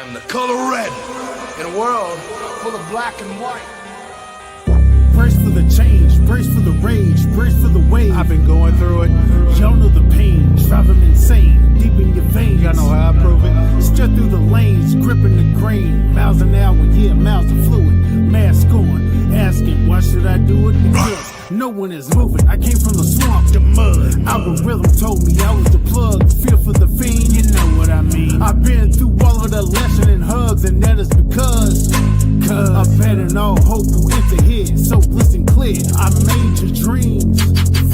I'm the color red in a world full of black and white. Brace for the change, brace for the rage, brace for the wave. I've been going through it. Y'all know the pain, driving insane, deep in your veins. Y'all know how I prove it. Strut through the lanes, gripping the grain. Miles an hour, yeah, miles of fluid. Mask on, asking, why should I do it? Because no one is moving. I came from the swamp, the mud. Algorithm told me I was the plug. Feel for the fiend, you know what I mean. I've been through all of the lesson and hugs, and that is because abandon all hope who enter here. So listen clear, I made your dreams.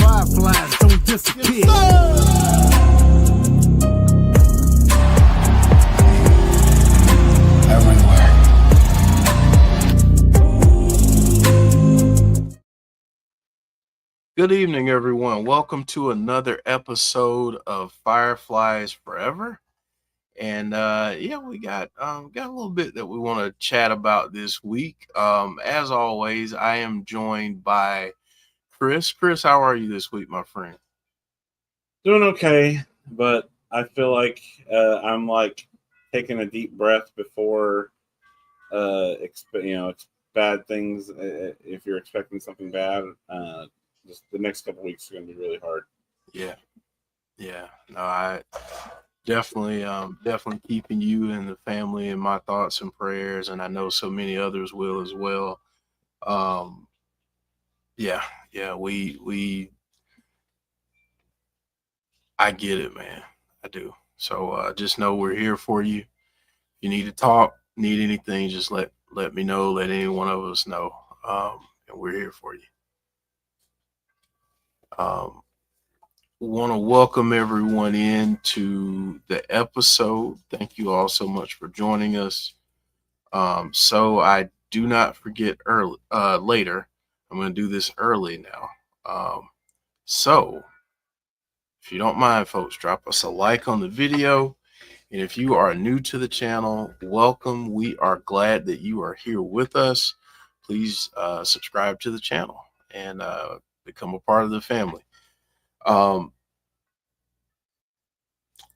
Fireflies don't disappear. Good evening, everyone. Welcome to another episode of Fireflies Forever. And we got a little bit that we want to chat about this week. As always, I am joined by Chris. Chris, how are you this week, my friend? Doing okay, but I feel like I'm like taking a deep breath before bad things. If you're expecting something bad, just the next couple weeks are going to be really hard. Yeah. No, I definitely keeping you and the family in my thoughts and prayers, and I know so many others will as well. I get it, man. I do. So just know we're here for you. If you need to talk, need anything, just let me know. Let any one of us know, and we're here for you. Want to welcome everyone into the episode. Thank you all so much for joining us. So I do not forget later. I'm going to do this early now. So if you don't mind, folks, drop us a like on the video. And if you are new to the channel, welcome. We are glad that you are here with us. Please subscribe to the channel and become a part of the family.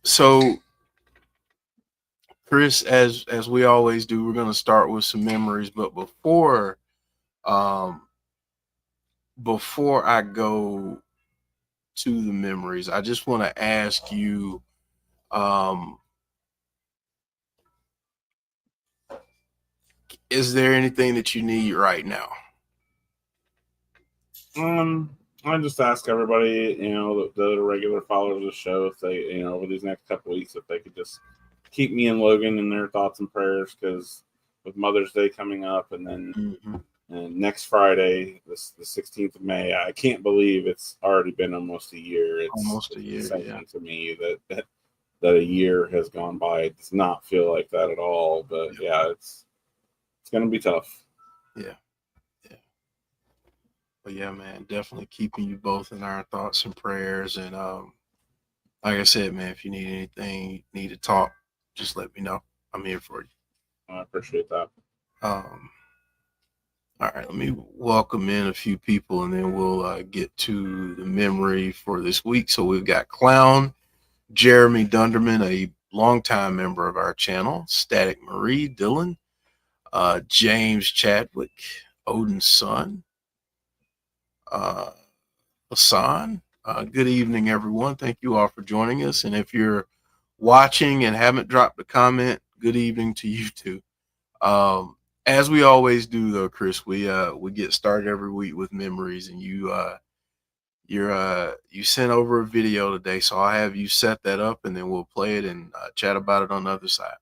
So Chris, as we always do, we're going to start with some memories, but before I go to the memories, I just want to ask you, is there anything that you need right now? I just ask everybody, the regular followers of the show, if they, over these next couple weeks, if they could just keep me and Logan in their thoughts and prayers, because with Mother's Day coming up, and then and next Friday, the 16th of May, I can't believe it's already been almost a year. It's almost a year. Something to me that a year has gone by. It does not feel like that at all. But yeah, it's going to be tough. Yeah. But yeah, man, definitely keeping you both in our thoughts and prayers. And like I said, man, if you need anything, need to talk, just let me know. I'm here for you. I appreciate that. All right, let me welcome in a few people, and then we'll get to the memory for this week. So we've got Clown, Jeremy Dunderman, a longtime member of our channel, Static Marie, Dylan, James Chadwick, Odin's son, Hassan. Good evening, everyone. Thank you all for joining us. And if you're watching and haven't dropped a comment, good evening to you too. As we always do, though, Chris, we get started every week with memories, and you sent over a video today, so I'll have you set that up, and then we'll play it and chat about it on the other side.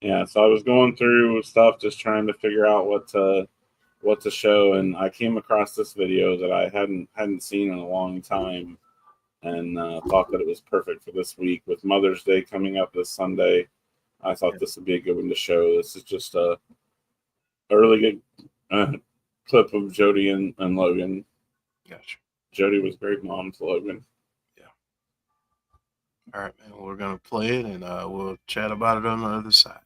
Yeah, so I was going through stuff, just trying to figure out what to show, and I came across this video that I hadn't seen in a long time, and thought that it was perfect for this week. With Mother's Day coming up this Sunday, I thought this would be a good one to show. This is just a really good clip of Jodie and Logan. Gotcha. Jodie was a great mom to Logan. Yeah. All right, man. Well, we're going to play it, and we'll chat about it on the other side.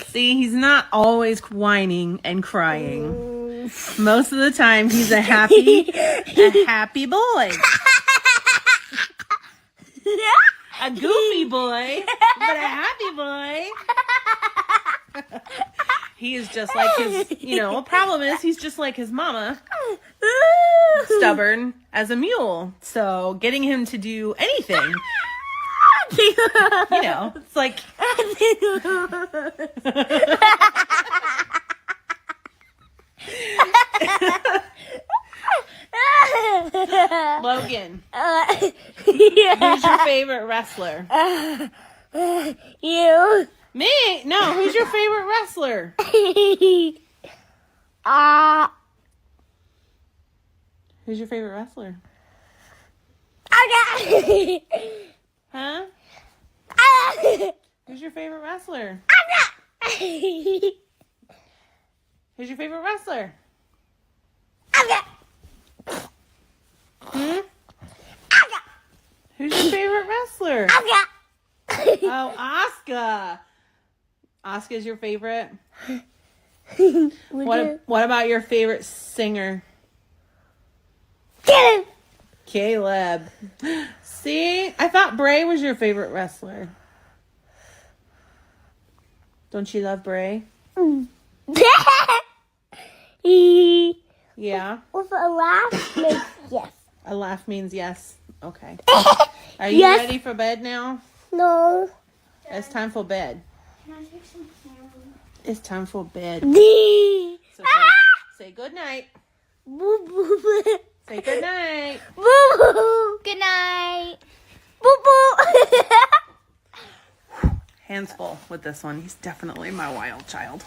See, he's not always whining and crying. Most of the time, he's a happy boy. A goofy boy, but a happy He is just like his, problem is he's just like his mama, stubborn as a mule. So getting him to do anything, it's like. Logan, who's your favorite wrestler? You. Me? No, who's your favorite wrestler? Who's your favorite wrestler? Huh? Who's your favorite wrestler? Who's your favorite wrestler? Who's your favorite wrestler? Oh, Asuka. Asuka's your favorite? What about your favorite singer? Caleb. See? I thought Bray was your favorite wrestler. Don't you love Bray? Yeah. With a laugh makes yes. A laugh means yes. Okay. Are you Yes. ready for bed now? No. It's time for bed. Can I take some candy? It's time for bed. So say good night. Boo boo. Say good night. Boo boo. Good night. Boo boo. Hands full with this one. He's definitely my wild child.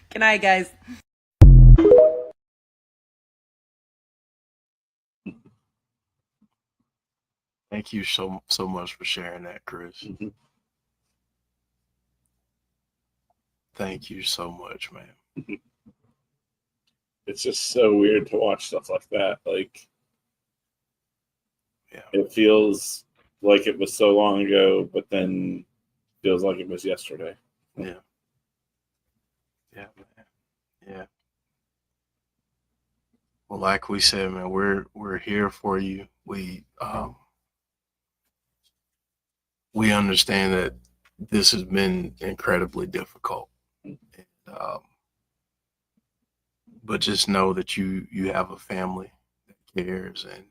Good night, guys. Thank you so much for sharing that, Chris. Mhm. Thank you so much, man. It's just so weird to watch stuff like that. Like, Yeah. it feels like it was so long ago, but then feels like it was yesterday. Yeah. Yeah, man. Yeah. Well, like we said, man, we're here for you. We understand that this has been incredibly difficult. And, but just know that you have a family that cares, and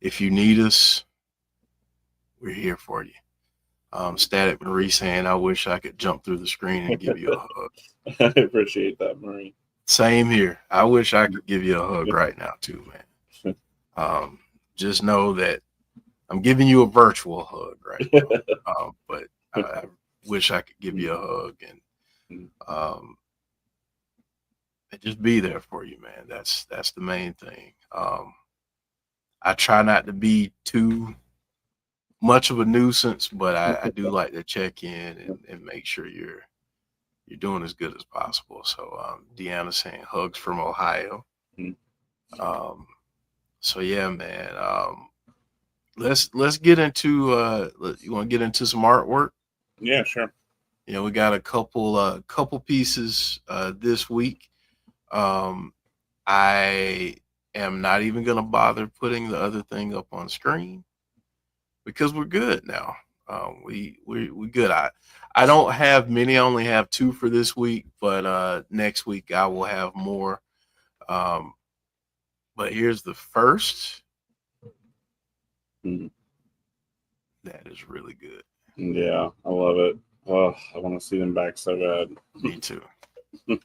if you need us, we're here for you. Static Marie saying, I wish I could jump through the screen and give you a hug. I appreciate that, Marie. Same here. I wish I could give you a hug right now too, man. Just know that I'm giving you a virtual hug right now. But I wish I could give you a hug and just be there for you, man. That's the main thing. I try not to be too much of a nuisance, but I do like to check in and make sure you're doing as good as possible. So Deanna saying hugs from Ohio. So yeah, man. Let's get into you want to get into some artwork? Yeah, sure. You know, we got a couple pieces this week. I am not even gonna bother putting the other thing up on screen because we're good now. We good. I don't have many. I only have 2 for this week, but next week I will have more. But here's the first. That is really good. Yeah, I love it. Oh, I want to see them back so bad. Me too. Me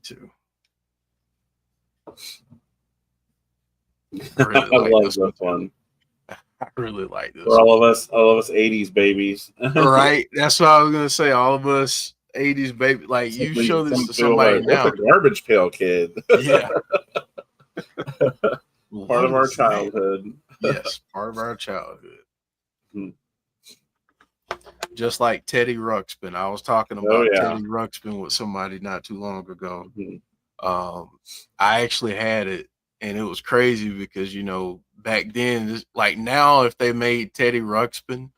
too. I really I like love this this one. I really like this. For all of us 80s babies. Right? That's what I was gonna say. All of us 80s baby. Like you show this to somebody now. That's a garbage pail kid. Yeah. Part of our childhood. Yes, part of our childhood. Hmm. Just like Teddy Ruxpin. I was talking about yeah. Teddy Ruxpin with somebody not too long ago. Mhm. I actually had it, and it was crazy because, you know, back then, like now, if they made Teddy Ruxpin,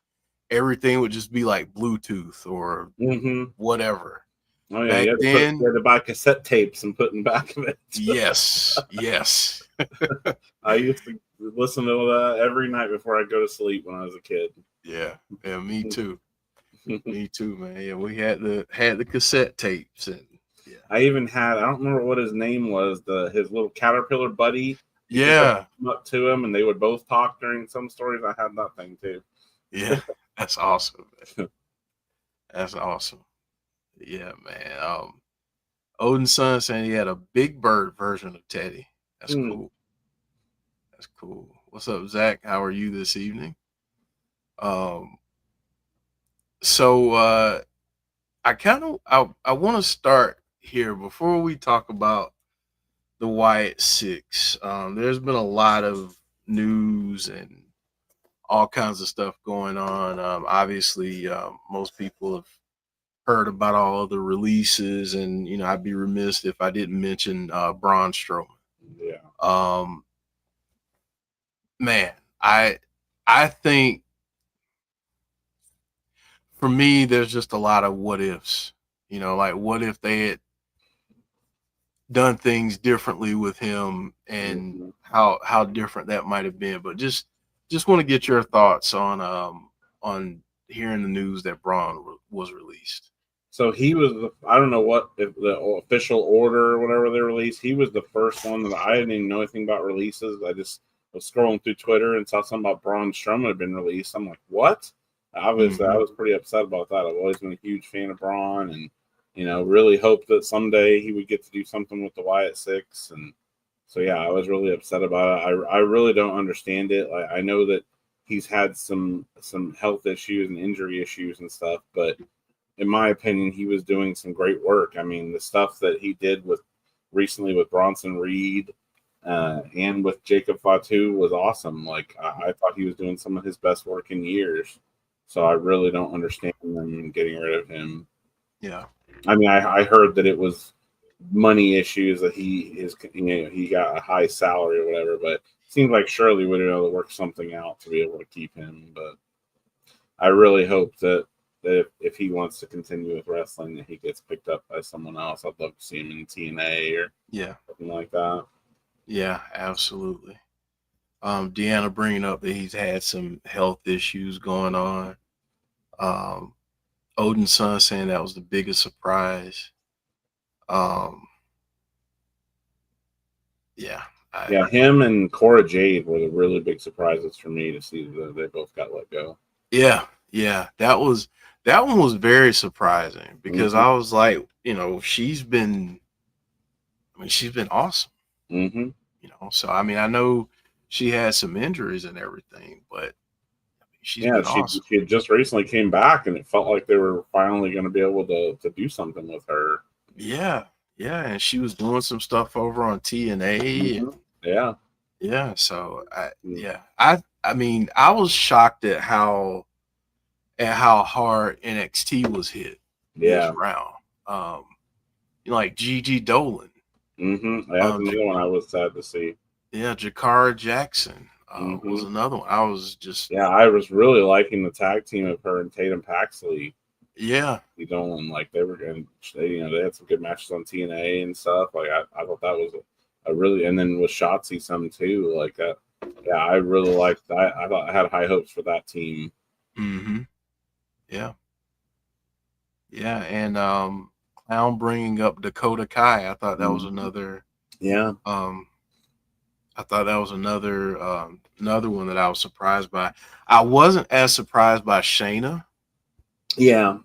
everything would just be like Bluetooth or Mhm. whatever. Oh yeah, Back you then, had to buy cassette tapes and put in back of it. yes, yes. I used to listen to that every night before I go to sleep when I was a kid. Yeah, me too. Me too, man. Yeah, we had the cassette tapes, and yeah, I even had, I don't remember what his name was, his little caterpillar buddy. You could yeah, come up to him and they would both talk during some stories. I had that thing too. yeah. That's awesome. Man. That's awesome. Yeah, man. Odin's son saying he had a Big Bird version of Teddy. That's cool. That's cool. What's up, Zach? How are you this evening? So I want to start here before we talk about the Wyatt Sicks. There's been a lot of news and all kinds of stuff going on. Obviously, most people have heard about all of the releases, and I'd be remiss if I didn't mention Braun Strowman. Yeah. Man, I think for me, there's just a lot of what ifs. Like what if they had done things differently with him, and how different that might have been. But just want to get your thoughts on hearing the news that Braun was released. So he was, I don't know what, if the official order or whatever they released, he was the first one that I didn't even know anything about releases. I just was scrolling through Twitter and saw something about Braun Strowman had been released. I'm like, what? Obviously, I was pretty upset about that. I've always been a huge fan of Braun, and really hoped that someday he would get to do something with the Wyatt Sicks. And so, yeah, I was really upset about it. I really don't understand it. Like, I know that he's had some health issues and injury issues and stuff, but in my opinion, he was doing some great work. I mean, the stuff that he did recently with Bronson Reed and with Jacob Fatu was awesome. Like, I thought he was doing some of his best work in years. So I really don't understand them getting rid of him. Yeah. I mean, I heard that it was money issues, that he got a high salary or whatever, but it seems like Shirley would have to work something out to be able to keep him. But I really hope that if he wants to continue with wrestling, that he gets picked up by someone else. I'd love to see him in TNA or something like that. Yeah, absolutely. Deanna bringing up that he's had some health issues going on. Odin's son saying that was the biggest surprise. Him and Cora Jade were the really big surprises for me to see that they both got let go. Yeah, that one was very surprising because I was like, she's been awesome. Mm-hmm. So I mean, I know she had some injuries and everything, but she's been awesome. She had just recently came back, and it felt like they were finally going to be able to do something with her. Yeah, and she was doing some stuff over on TNA. Mm-hmm. Yeah. So I mean, I was shocked at how hard NXT was hit this round. Like Gigi Dolan. Mm-hmm. That's another one I was sad to see. Yeah, Jakara Jackson was another one. I was just I was really liking the tag team of her and Tatum Paxley. Yeah, Dolan, like they had some good matches on TNA and stuff. Like I thought that was a really, and then with Shotzi some too. Like that. Yeah, I really liked that. I thought I had high hopes for that team. Mm-hmm. Yeah, and Clown bringing up Dakota Kai. I thought that was another. Yeah. I thought that was another one that I was surprised by. I wasn't as surprised by Shayna. Yeah,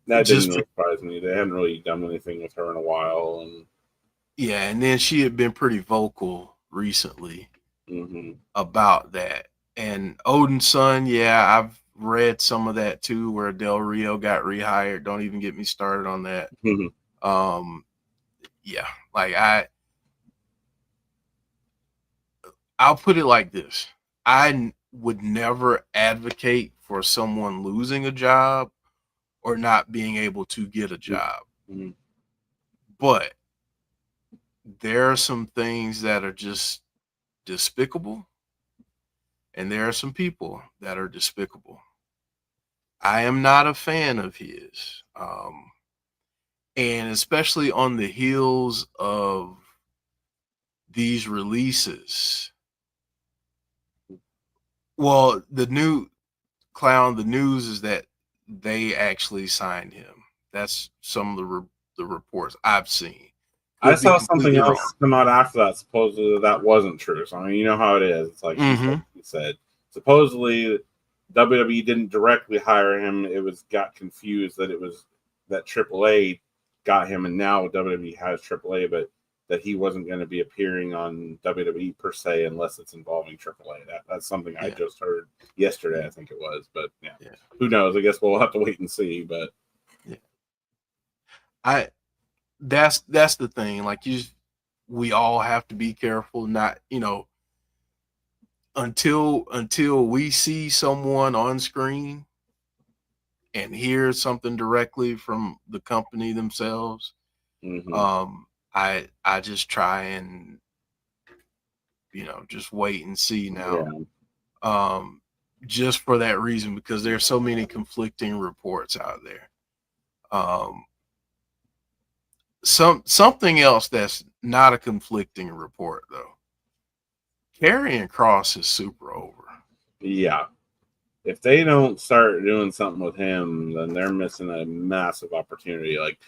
that didn't surprise me. They hadn't really done anything with her in a while, and then she had been pretty vocal recently about that. And Odin's son, I've read some of that too, where Del Rio got rehired. Don't even get me started on that. Like I'll put it like this. I would never advocate for someone losing a job or not being able to get a job. But there are some things that are just despicable, and there are some people that are despicable. I am not a fan of his. And especially on the heels of these releases. Well, the news is that they actually signed him. That's some of the reports I've seen. I Could be saw something completely else wrong. come out after that. Supposedly that wasn't true. So I mean, you know how it is. It's like he said. Supposedly WWE didn't directly hire him. It was got confused that it was that AAA got him, and now WWE has AAA, but that he wasn't going to be appearing on WWE per se unless it's involving AAA. That's something I just heard yesterday, I think it was. But yeah, who knows? I guess we'll have to wait and see. But that's the thing. Like we all have to be careful, not until we see someone on screen and hear something directly from the company themselves. I just try and just wait and see now. Just for that reason, because there's so many conflicting reports out there. Something else that's not a conflicting report though. Karrion Kross is super over. Yeah. If they don't start doing something with him, then they're missing a massive opportunity. Like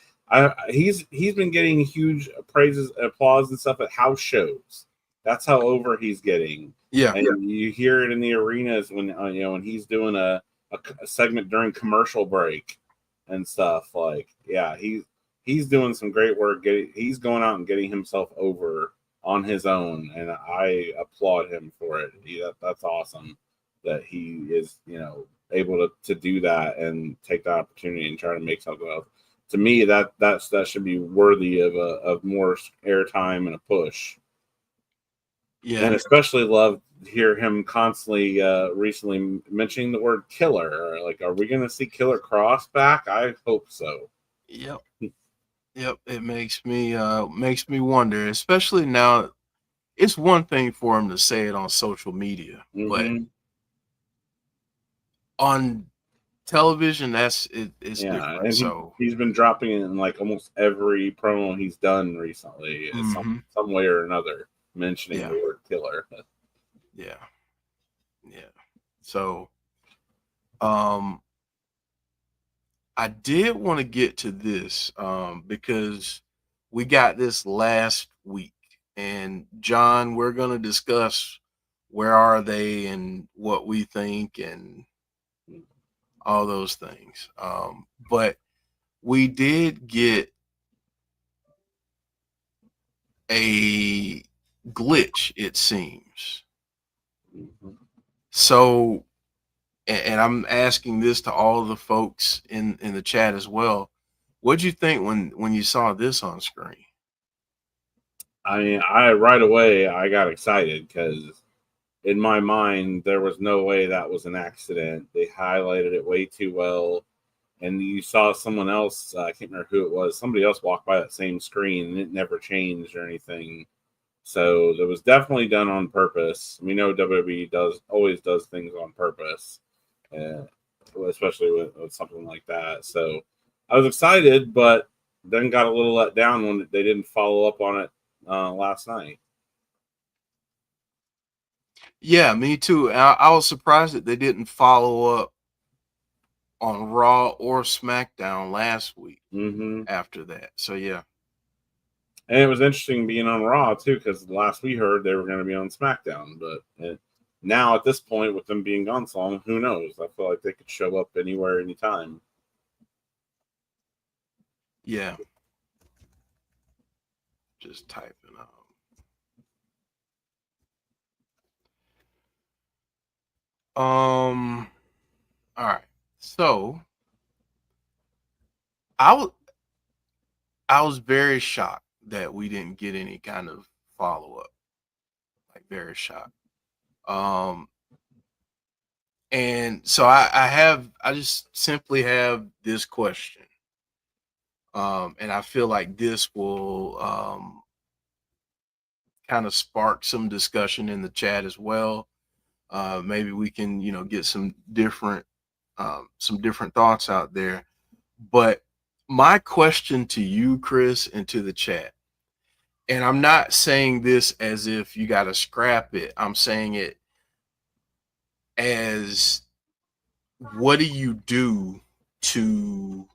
he's been getting huge applause and stuff at house shows. That's how over he's getting. Yeah, and you hear it in the arenas when when he's doing a segment during commercial break and stuff. Like, yeah, he's doing some great work. He's going out and getting himself over on his own, and I applaud him for it. That's awesome that he is able to do that and take that opportunity and try to make something else. To me, that should be worthy of more airtime and a push. Yeah, and especially love to hear him constantly recently mentioning the word killer. Like, are we going to see Killer Kross back? I hope so. Yep. It makes me wonder, especially now. It's one thing for him to say it on social media, but on television, it's different. And so he's been dropping it in like almost every promo he's done recently, some way or another, mentioning the word killer. Yeah. So, I did want to get to this because we got this last week, and John, we're going to discuss where are they and what we think and all those things. But we did get a glitch, it seems. So, and I'm asking this to all the folks in the chat as well. What'd you think when you saw this on screen? I mean, right away I got excited because in my mind there was no way that was an accident. They highlighted it way too well, and you saw someone else. I can't remember who it was. Somebody else walked by that same screen, and it never changed or anything. So it was definitely done on purpose. We know WWE always does things on purpose, especially with something like that. So I was excited, but then got a little let down when they didn't follow up on it last night. Yeah, me too. I was surprised that they didn't follow up on Raw or SmackDown last week after that. So yeah. And it was interesting being on Raw too, because last we heard they were going to be on SmackDown, but now at this point, with them being gone so long, who knows? I feel like they could show up anywhere, anytime. Yeah. Just typing up. All right. So I was very shocked that we didn't get any kind of follow-up. Like, very shocked. And so I just simply have this question. And I feel like this will kind of spark some discussion in the chat as well. Maybe we can, get some different thoughts out there. But my question to you, Chris, and to the chat, and I'm not saying this as if you got to scrap it. I'm saying it as, what do you do to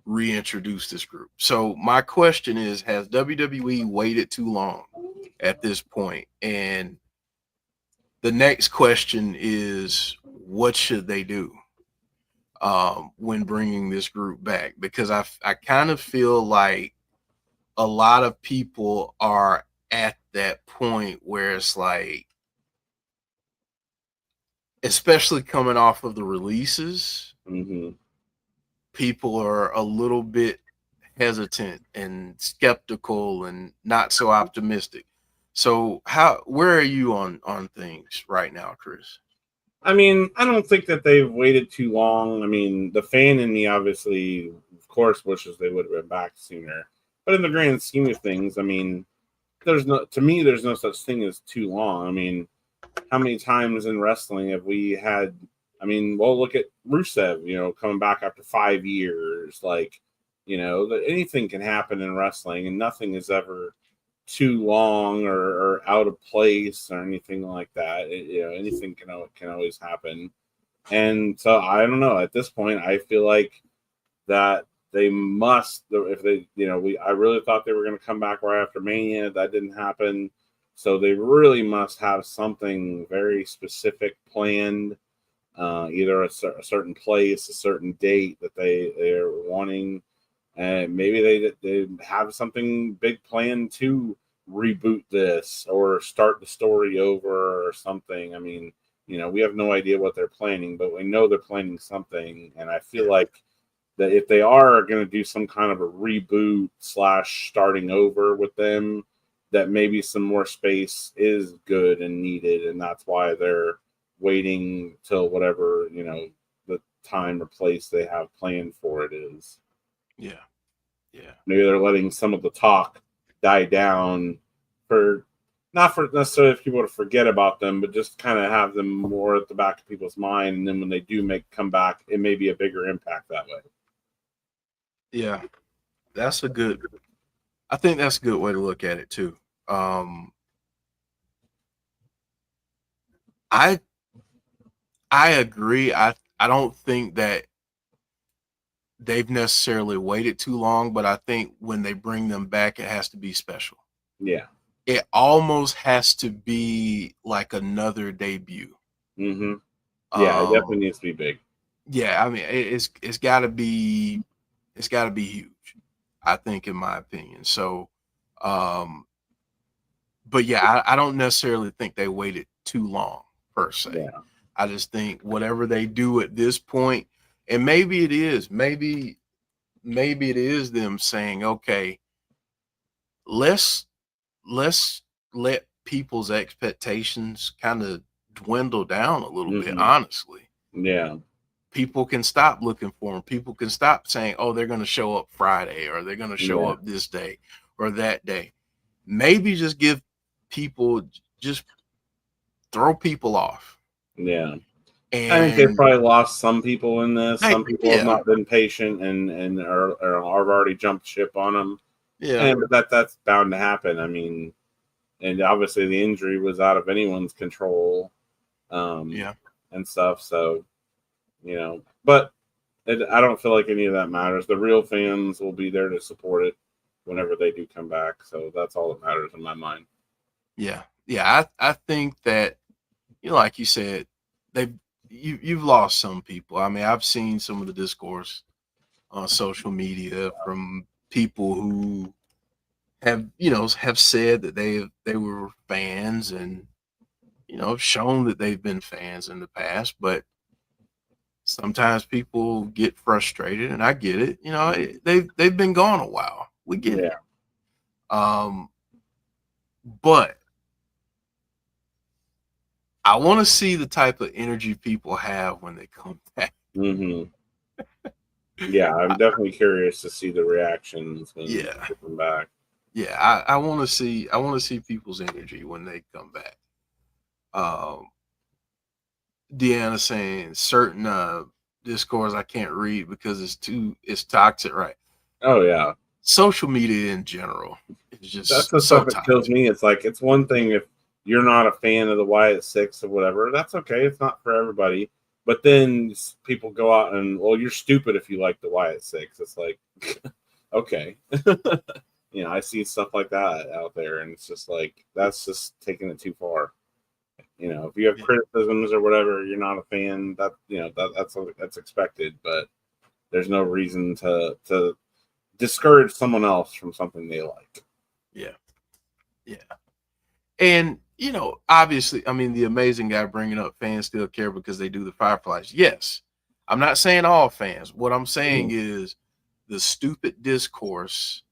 reintroduce this group? So my question is, has WWE waited too long at this point? And the next question is, what should they do when bringing this group back? Because I kind of feel like a lot of people are at that point where it's like, especially coming off of the releases, people are a little bit hesitant and skeptical and not so optimistic. So where are you on things right now, Chris? I mean, I don't think that they've waited too long. I mean, the fan in me obviously, of course, wishes they would have been back sooner. But in the grand scheme of things, I mean, there's no such thing as too long. I mean, how many times in wrestling have we had? I mean, well, look at Rusev, coming back after 5 years. Like, that anything can happen in wrestling, and nothing is ever too long or out of place or anything like that. Anything can always happen. And so I don't know. At this point, I feel like that they must. If they, I really thought they were going to come back right after Mania. That didn't happen. So they really must have something very specific planned, either a certain place, a certain date that they're wanting, and maybe they have something big planned to reboot this or start the story over or something. I mean, we have no idea what they're planning, but we know they're planning something, and I feel like that if they are going to do some kind of a reboot / starting over with them, that maybe some more space is good and needed, and that's why they're waiting till whatever, the time or place they have planned for it is. Yeah. Maybe they're letting some of the talk die down not for necessarily people to forget about them, but just kind of have them more at the back of people's mind, and then when they do come back, it may be a bigger impact that way. Yeah, I think that's a good way to look at it too. I agree. I don't think that they've necessarily waited too long, but I think when they bring them back, it has to be special. Yeah. It almost has to be like another debut. Mm-hmm. Yeah, it definitely needs to be big. Yeah, I mean, it's got to be huge, I think, in my opinion. So, but yeah, I don't necessarily think they waited too long per se. Yeah. I just think whatever they do at this point, and maybe it is them saying, okay, let's let people's expectations kind of dwindle down a little bit, honestly. Yeah. People can stop looking for them. People can stop saying, oh, they're going to show up Friday, or they're going to show up this day or that day. Maybe just just throw people off. Yeah. And I think they've probably lost some people in this. Some people yeah. have not been patient and are already jumped ship on them. Yeah. But that's bound to happen. I mean, and obviously the injury was out of anyone's control. And stuff. So, but I don't feel like any of that matters. The real fans will be there to support it whenever they do come back. So that's all that matters in my mind. Yeah. Yeah. I think that, like you said, you've lost some people. I mean, I've seen some of the discourse on social media from people who have said that they were fans and shown that they've been fans in the past, but sometimes people get frustrated, and I get it. They've been gone a while. We get it. But I want to see the type of energy people have when they come back. Mm-hmm. Yeah, I'm definitely curious to see the reactions when they come back. Yeah, I want to see people's energy when they come back. Deanna saying certain discourse I can't read because it's toxic, right? Oh yeah, Social media in general is that's just the so stuff that kills toxic. me. It's like it's one thing if you're not a fan of the Wyatt Sicks or whatever. That's okay. It's not for everybody. But then people go out and, well, you're stupid if you like the Wyatt Sicks. It's like, okay. I see stuff like that out there, and it's just like, that's just taking it too far. If you have criticisms or whatever, you're not a fan, that's expected, but there's no reason to discourage someone else from something they like. Yeah. Yeah. And, obviously, I mean, the amazing guy bringing up fans still care because they do the Fireflies. Yes. I'm not saying all fans. What I'm saying is the stupid discourse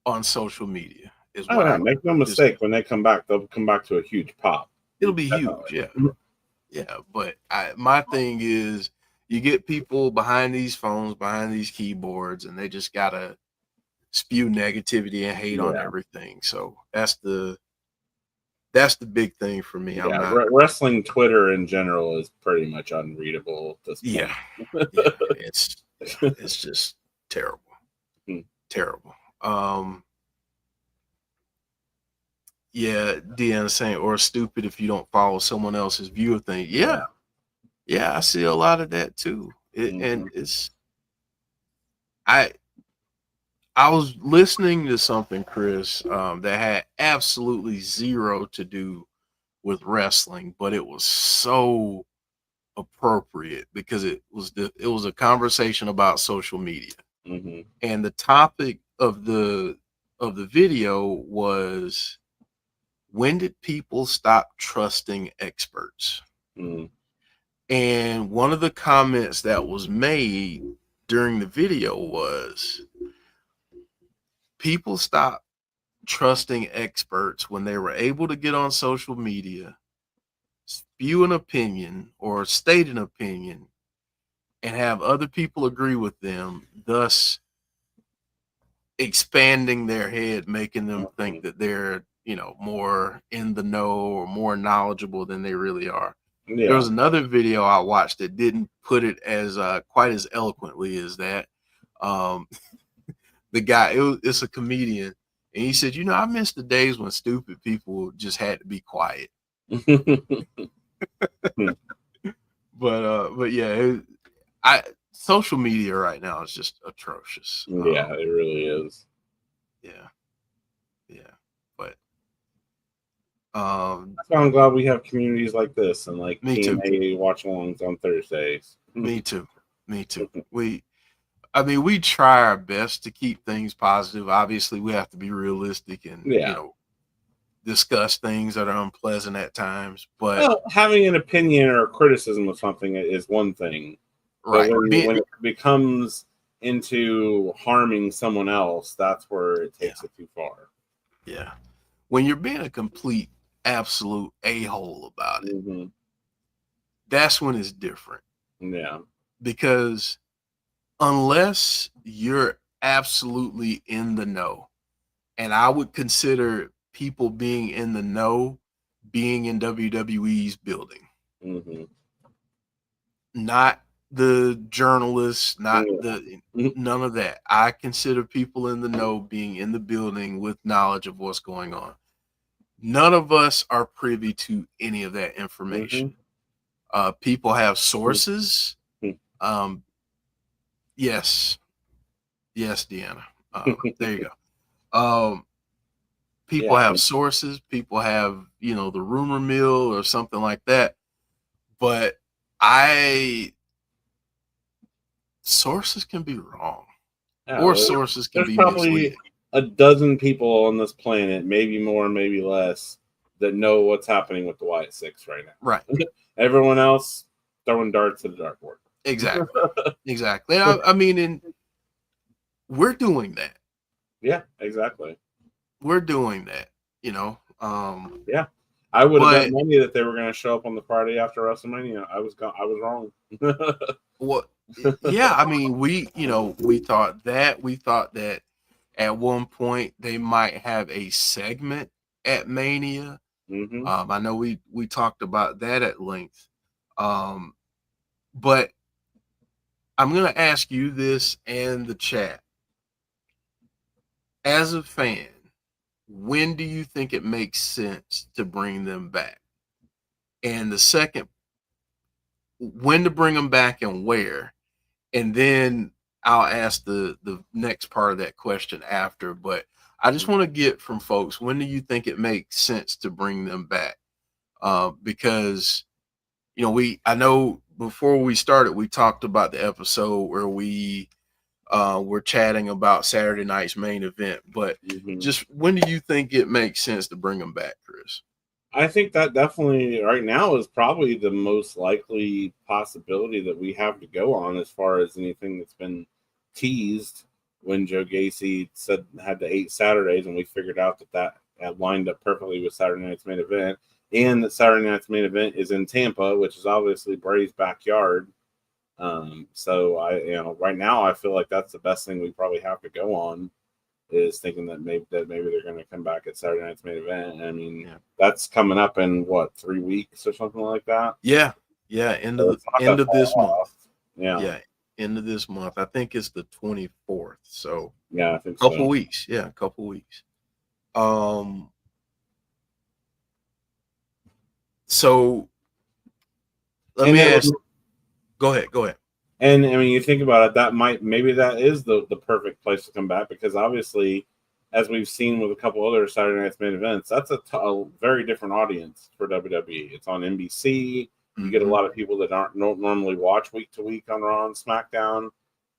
on social media is what I make no mistake. When they come back, they'll come back to a huge pop. It'll be huge. Yeah. Yeah. But my thing is you get people behind these phones, behind these keyboards, and they just got to spew negativity and hate on everything. So that's the big thing for me. Yeah, wrestling Twitter in general is pretty much unreadable at this point. Yeah, it's just terrible, terrible. Yeah, Deanna saying, or stupid if you don't follow someone else's view of things. Yeah, I see a lot of that too. And I was listening to something, Chris, that had absolutely zero to do with wrestling, but it was so appropriate because it was a conversation about social media, and the topic of the video was, when did people stop trusting experts? And one of the comments that was made during the video was, people stopped trusting experts when they were able to get on social media, spew an opinion or state an opinion, and have other people agree with them, thus expanding their head, making them think that they're, more in the know or more knowledgeable than they really are. Yeah. There was another video I watched that didn't put it as quite as eloquently as that. The guy, it's a comedian, and he said, I miss the days when stupid people just had to be quiet. But yeah, social media right now is just atrocious. Yeah, it really is. Yeah. But that's why I'm glad we have communities like this and like TNA watch-alongs on Thursdays. Me too. We try our best to keep things positive. Obviously, we have to be realistic and discuss things that are unpleasant at times. But having an opinion or criticism of something is one thing, right? But when it becomes into harming someone else, that's where it takes it too far. Yeah, when you're being a complete, absolute a-hole about it, that's when it's different. Yeah, because unless you're absolutely in the know, and I would consider people being in the know being in WWE's building, not the journalists, not none of that. I consider people in the know being in the building with knowledge of what's going on. None of us are privy to any of that information. People have sources. Yes, Deanna. There you go. People have sources. People have, the rumor mill or something like that. But sources can be wrong, or sources can be probably misleading. A dozen people on this planet, maybe more, maybe less, that know what's happening with the Wyatt Sicks right now. Right. Everyone else throwing darts at the dartboard. Exactly. And we're doing that. Yeah, exactly. We're doing that. Yeah. I would have bet money that they were going to show up on the Friday after WrestleMania. I was wrong. Well, yeah. We thought that at one point they might have a segment at Mania. I know we talked about that at length. But I'm going to ask you this and the chat. As a fan, when do you think it makes sense to bring them back? And the second, when to bring them back and where? And then I'll ask the next part of that question after. But I just want to get from folks, when do you think it makes sense to bring them back? Because, you know, I know before we started, we talked about the episode where we were chatting about Saturday night's main event. But just when do you think it makes sense to bring them back, Chris? I think that definitely right now is probably the most likely possibility that we have to go on as far as anything that's been teased. When Joe Gacy said had the 8 Saturdays, and we figured out that lined up perfectly with Saturday night's main event, and that Saturday night's main event is in Tampa, which is obviously Bray's backyard. So right now I feel like that's the best thing we probably have to go on, is thinking that maybe they're going to come back at Saturday night's main event. I mean, that's coming up in what, 3 weeks or something like that. Yeah. End of this month. Yeah. End of this month. I think it's the 24th. So yeah, I think couple weeks. Yeah, a couple weeks. So let me ask. Go ahead. And I mean, you think about it, maybe that is the perfect place to come back, because obviously, as we've seen with a couple other Saturday night's main events, that's a very different audience for WWE. It's on NBC. You get a lot of people that don't normally watch week to week on Raw and SmackDown.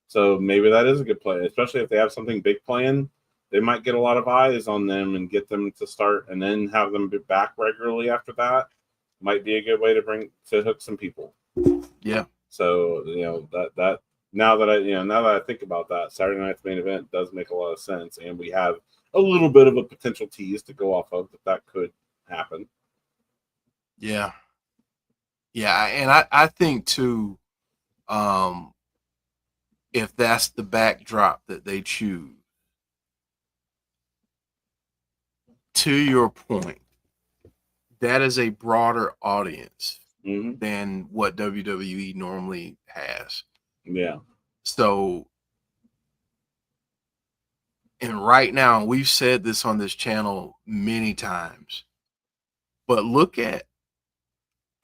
So maybe that is a good play, especially if they have something big planned. They might get a lot of eyes on them and get them to start, and then have them be back regularly after that. Might be a good way to hook some people. Yeah. So that now that I think about that, Saturday night's main event does make a lot of sense, and we have a little bit of a potential tease to go off of that could happen. Yeah, and I think too, if that's the backdrop that they choose, to your point, that is a broader audience than what WWE normally has. Yeah. So, and right now, we've said this on this channel many times, but look at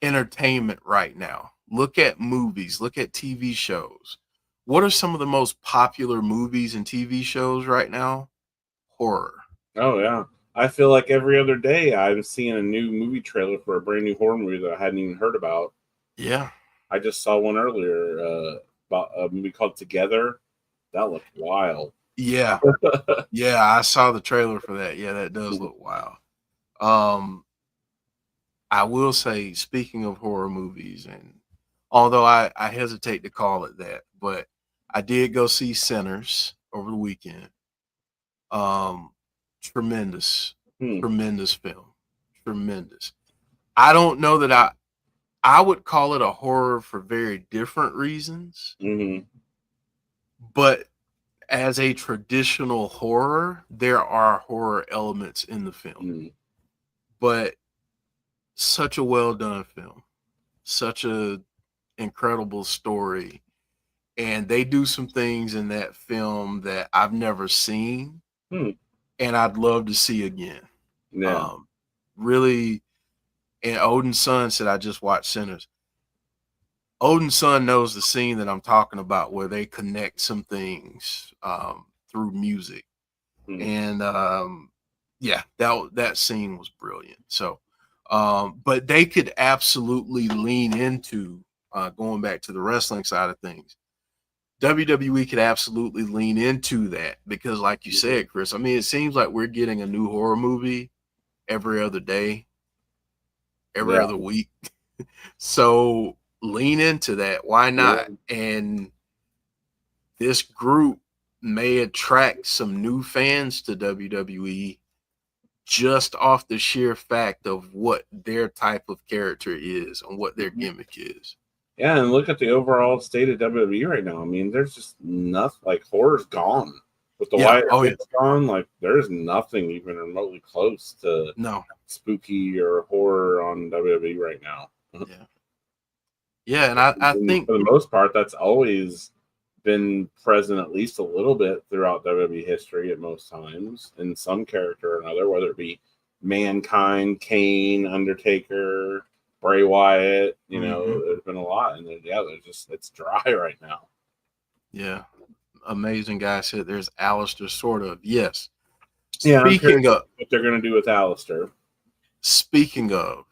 entertainment right now. Look at movies, look at TV shows. What are some of the most popular movies and TV shows right now? Horror. Oh, yeah. I feel like every other day I'm seeing a new movie trailer for a brand new horror movie that I hadn't even heard about. Yeah. I just saw one earlier about a movie called Together. That looked wild. Yeah. Yeah, I saw the trailer for that. Yeah, that does look wild. I will say, speaking of horror movies, and although I hesitate to call it that, but I did go see Sinners over the weekend. Tremendous film. Tremendous. I don't know that I would call it a horror for very different reasons. But as a traditional horror, there are horror elements in the film. But such a well done film, such a incredible story, and they do some things in that film that I've never seen, and I'd love to see again. Yeah. Really, and Odin's son said, I just watched Sinners. Odin's son knows the scene that I'm talking about, where they connect some things through music, and that scene was brilliant. So. But they could absolutely lean into going back to the wrestling side of things. WWE could absolutely lean into that, because like you said, Chris, I mean, it seems like we're getting a new horror movie every other day, every other week. So lean into that. Why not? And this group may attract some new fans to WWE just off the sheer fact of what their type of character is and what their gimmick is. Yeah, and look at the overall state of WWE right now. I mean, there's just nothing. Like, horror's gone. With the Wyatt Sicks gone, like, there's nothing even remotely close to spooky or horror on WWE right now. Yeah, and I think for the most part, that's always been present at least a little bit throughout WWE history at most times in some character or another, whether it be Mankind, Kane, Undertaker, Bray Wyatt. There's been a lot, and it's dry right now. Yeah, amazing guy said there's Alistair, sort of. Yes. Yeah, Speaking of what they're going to do with Alistair. Speaking of,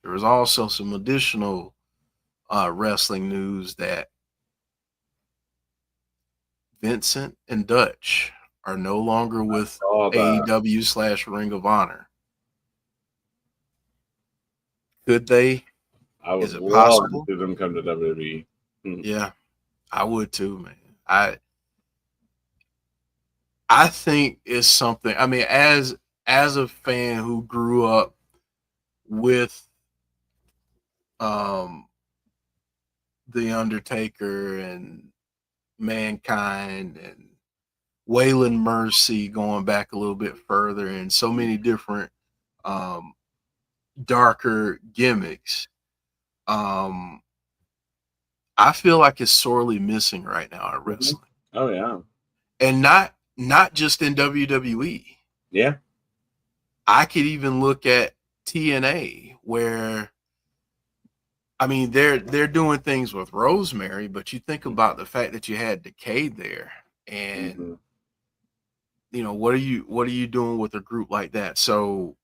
there was also some additional wrestling news that Vincent and Dutch are no longer with AEW / Ring of Honor. Could they? I would Is it love possible? to see them come to WWE. Yeah, I would too, man. I think it's something. I mean, as a fan who grew up with The Undertaker and Mankind and Waylon Mercy, going back a little bit further, and so many different darker gimmicks. I feel like it's sorely missing right now in wrestling. Oh yeah, and not just in WWE. Yeah, I could even look at TNA, where I mean they're doing things with Rosemary, but you think about the fact that you had Decade there, and what are you doing with a group like that? So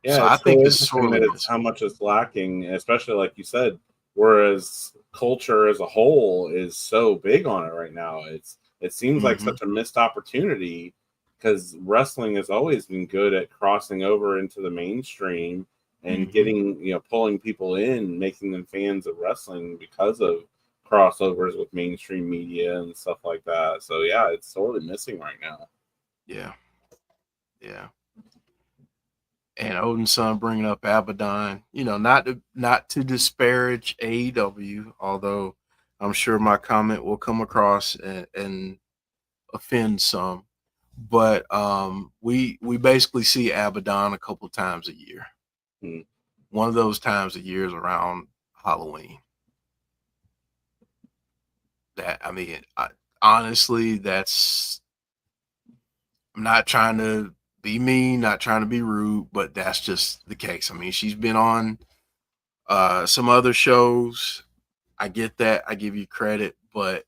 I think it's sorely missing. how much it's lacking, especially like you said. Whereas culture as a whole is so big on it right now, it seems like such a missed opportunity, because wrestling has always been good at crossing over into the mainstream and getting, pulling people in, making them fans of wrestling because of crossovers with mainstream media and stuff like that. So yeah, it's sorely missing right now. Yeah. And Odin's son bringing up Abaddon, not to disparage AEW, although I'm sure my comment will come across and offend some. But we basically see Abaddon a couple times a year. One of those times a year is around Halloween. Honestly, I'm not trying to be mean, not trying to be rude, but that's just the case. I mean, she's been on some other shows. I get that. I give you credit, but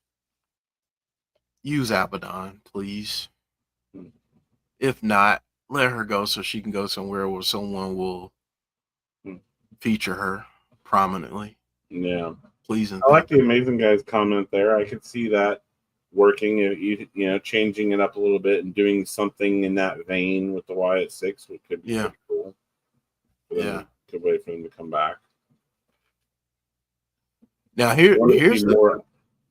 use Abaddon, please. If not, let her go so she can go somewhere where someone will feature her prominently. Yeah. Please. And I like the Amazing Guys comment there. I could see that working, changing it up a little bit and doing something in that vein with the Wyatt Sicks, which could be pretty cool. Good way for them to come back. Now here's more.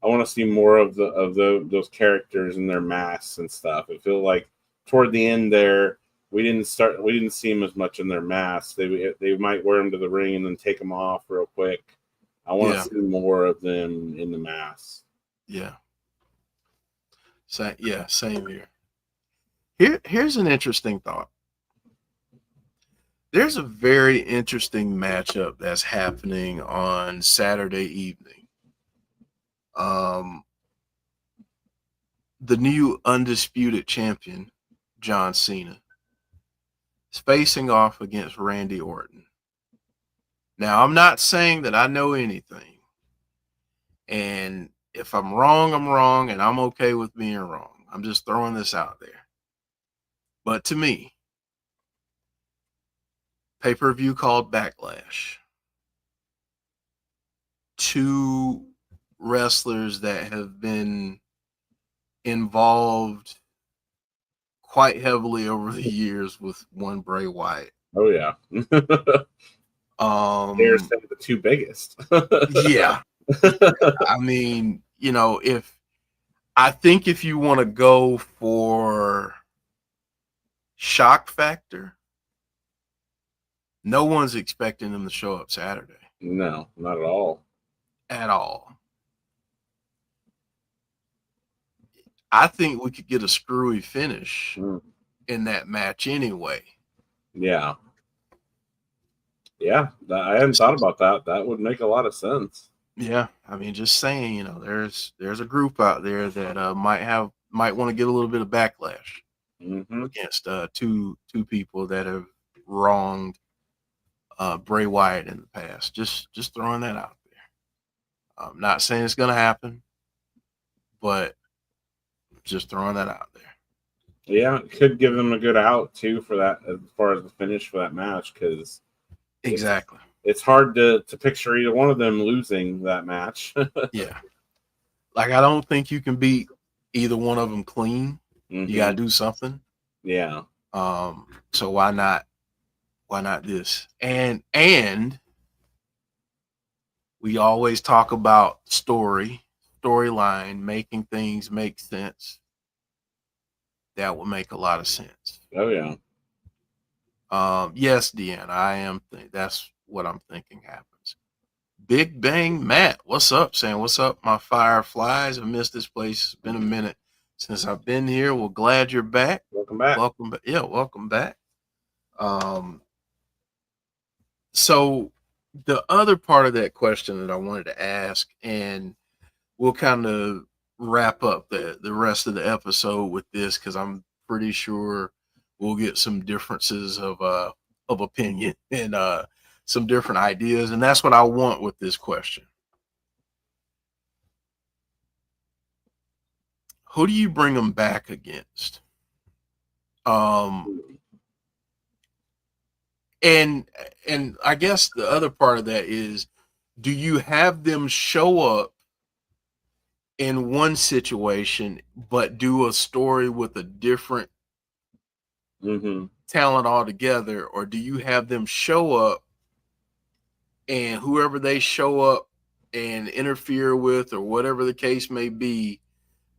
I want to see more of those characters and their masks and stuff. I feel like toward the end there, we didn't see them as much in their masks. They might wear them to the ring and then take them off real quick. I want to see more of them in the masks. Yeah. Same here. Here's an interesting thought. There's a very interesting matchup that's happening on Saturday evening. The new undisputed champion, John Cena, is facing off against Randy Orton. Now, I'm not saying that I know anything. And if I'm wrong, I'm wrong, and I'm okay with being wrong. I'm just throwing this out there. But to me, pay-per-view called Backlash. Two wrestlers that have been involved quite heavily over the years with one Bray Wyatt. Oh yeah. They're the two biggest. Yeah. I mean, if you want to go for shock factor, no one's expecting them to show up Saturday. No, not at all. At all. I think we could get a screwy finish in that match anyway. Yeah. Yeah, I hadn't thought about that. That would make a lot of sense. Yeah, I mean, just saying, there's a group out there that might want to get a little bit of backlash Mm-hmm. against two people that have wronged Bray Wyatt in the past. Just throwing that out there. I'm not saying it's gonna happen, but just throwing that out there. Yeah, it could give them a good out too for that as far as the finish for that match because Exactly. it's hard to picture either one of them losing that match. Yeah. Like I don't think you can beat either one of them clean. Mm-hmm. You gotta do something. Yeah. So why not this? And we always talk about storyline, making things make sense. That would make a lot of sense. Oh yeah. Yes, Deanna, that's what I'm thinking happens. Big Bang Matt, what's up? Saying, what's up, my Fireflies? I missed this place. It's been a minute since I've been here. Well, glad you're back. Welcome back. Welcome back. Yeah, welcome back. So the other part of that question that I wanted to ask, and we'll kind of wrap up the rest of the episode with this because I'm pretty sure we'll get some differences of opinion and some different ideas, and that's what I want with this question. Who do you bring them back against? And I guess the other part of that is, do you have them show up in one situation but do a story with a different talent altogether, or do you have them show up and whoever they show up and interfere with or whatever the case may be,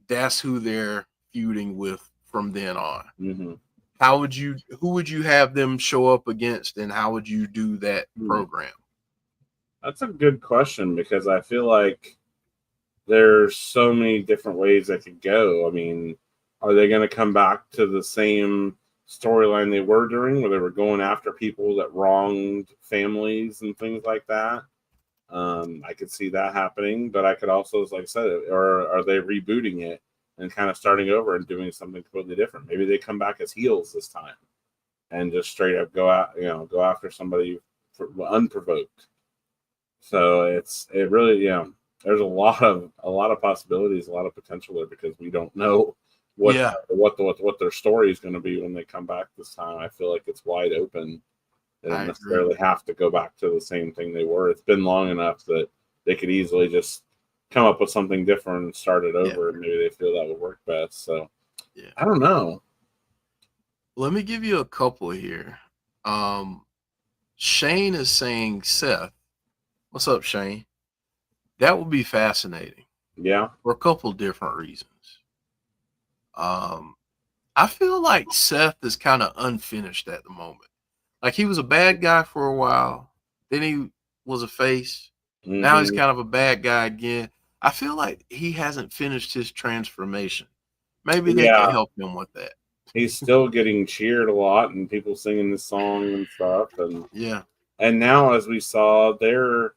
that's who they're feuding with from then on? Who would you have them show up against, and how would you do that program? That's a good question because I feel like there's so many different ways that could go. I mean, are they going to come back to the same storyline they were doing, where they were going after people that wronged families and things like that? I could see that happening, but I could also, like I said, or are they rebooting it and kind of starting over and doing something completely different? Maybe they come back as heels this time and just straight up go after somebody unprovoked. So it really, there's a lot of possibilities, a lot of potential there because we don't know what their story is going to be when they come back this time. I feel like it's wide open. They don't necessarily have to go back to the same thing they were. It's been long enough that they could easily just come up with something different and start it over, and maybe they feel that would work best. So I don't know. Let me give you a couple here. Shane is saying Seth. What's up, Shane? That would be fascinating. Yeah. For a couple different reasons. I feel like Seth is kind of unfinished at the moment. Like he was a bad guy for a while. Then he was a face. Now he's kind of a bad guy again. I feel like he hasn't finished his transformation. Maybe they can help him with that. He's still getting cheered a lot and people singing this song and stuff. And now, as we saw, they were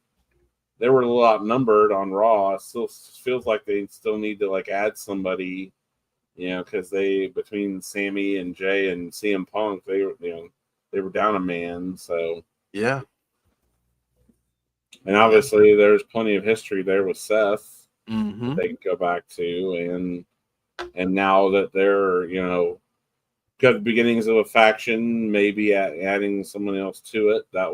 a little outnumbered on Raw. It still feels like they still need to add somebody, because between Sammy and Jay and CM Punk, they were down a man. So yeah. And obviously, there's plenty of history there with Seth that they can go back to, and now that they're got the beginnings of a faction, maybe adding someone else to it that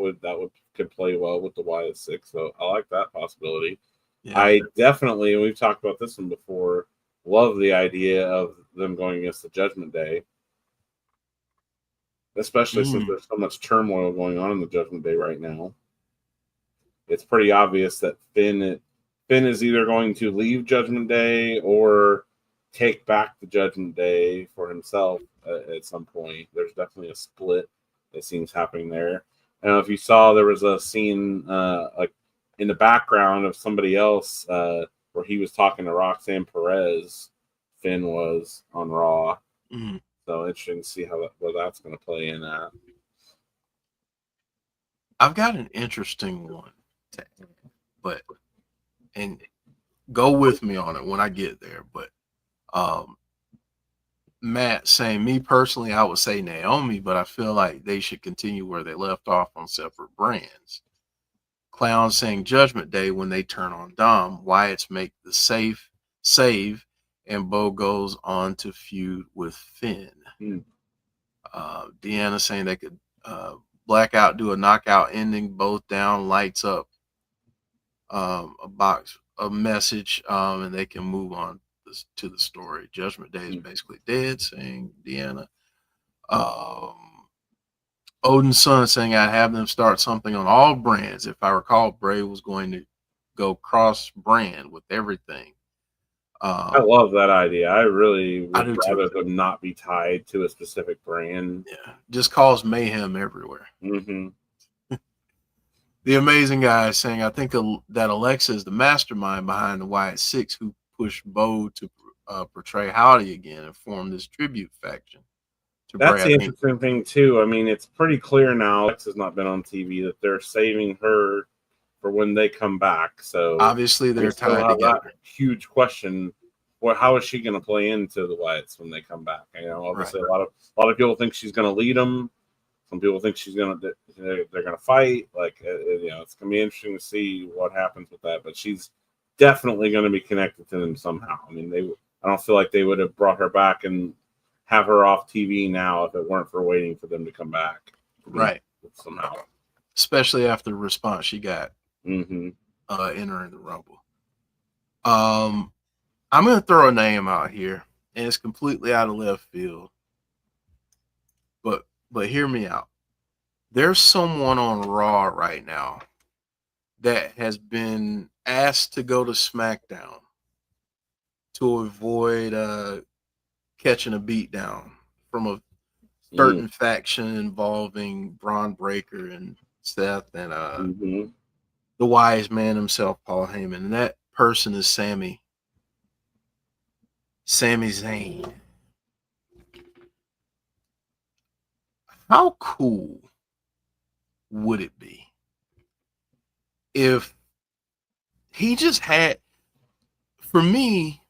could play well with the Wyatt Sicks. So I like that possibility. Yeah. I definitely, and we've talked about this one before, love the idea of them going against the Judgment Day, especially since there's so much turmoil going on in the Judgment Day right now. It's pretty obvious that Finn is either going to leave Judgment Day or take back the Judgment Day for himself at some point. There's definitely a split that seems happening there. And if you saw, there was a scene in the background of somebody else where he was talking to Roxanne Perez. Finn was on Raw. So interesting to see where that's going to play in at. I've got an interesting one, but and go with me on it when I get there. But Matt saying, me personally, I would say Naomi, but I feel like they should continue where they left off on separate brands. Clown saying Judgment Day when they turn on Dom. Wyatt's make the save, and Bo goes on to feud with Finn. Deanna saying they could Blackout do a knockout ending, both down, lights up a message, and they can move on to the story. Judgment Day is basically dead, saying Deanna. Odin's son saying I'd have them start something on all brands. If I recall, Bray was going to go cross brand with everything. I love that idea. I really would rather too. them not be tied to a specific brand. Yeah, just cause mayhem everywhere. Mm-hmm. The Amazing Guy is saying, I think that Alexa is the mastermind behind the Wyatt Sicks who pushed Bo to portray Howdy again and form this tribute faction. That's the interesting thing, too. I mean, it's pretty clear now, Alexa's not been on TV, that they're saving her for when they come back. So obviously they're tied together. That huge question: how is she going to play into the Wyatts when they come back? You know, obviously a lot of people think she's going to lead them. Some people think they're going to fight. Like, you know, it's going to be interesting to see what happens with that. But she's definitely going to be connected to them somehow. I mean, I don't feel like they would have brought her back and have her off TV now if it weren't for waiting for them to come back. Right. Somehow. Especially after the response she got entering the Rumble. I'm going to throw a name out here, and it's completely out of left field. But hear me out. There's someone on Raw right now that has been asked to go to SmackDown to avoid catching a beatdown from a certain faction involving Braun Breaker and Seth and the wise man himself, Paul Heyman. And that person is Sami Zayn. How cool would it be if he just had, for me,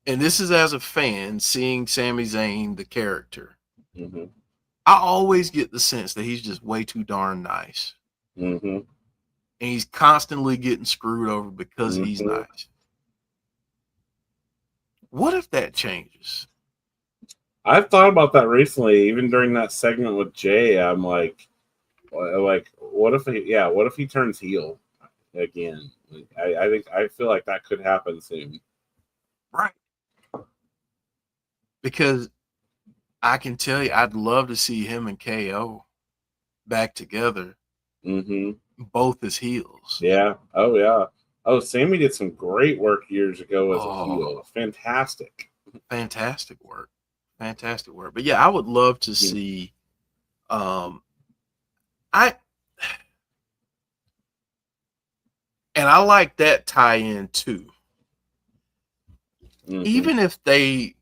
and this is as a fan, seeing Sami Zayn, the character, I always get the sense that he's just way too darn nice. And he's constantly getting screwed over because he's nice. What if that changes? I've thought about that recently, even during that segment with Jay. I'm like, what if he turns heel again? I feel like that could happen soon. Right. Because I can tell you, I'd love to see him and KO back together, both as heels. Yeah. Oh, yeah. Oh, Sammy did some great work years ago as a heel. Fantastic work. But yeah, I would love to see. I like that tie-in too. Even if they,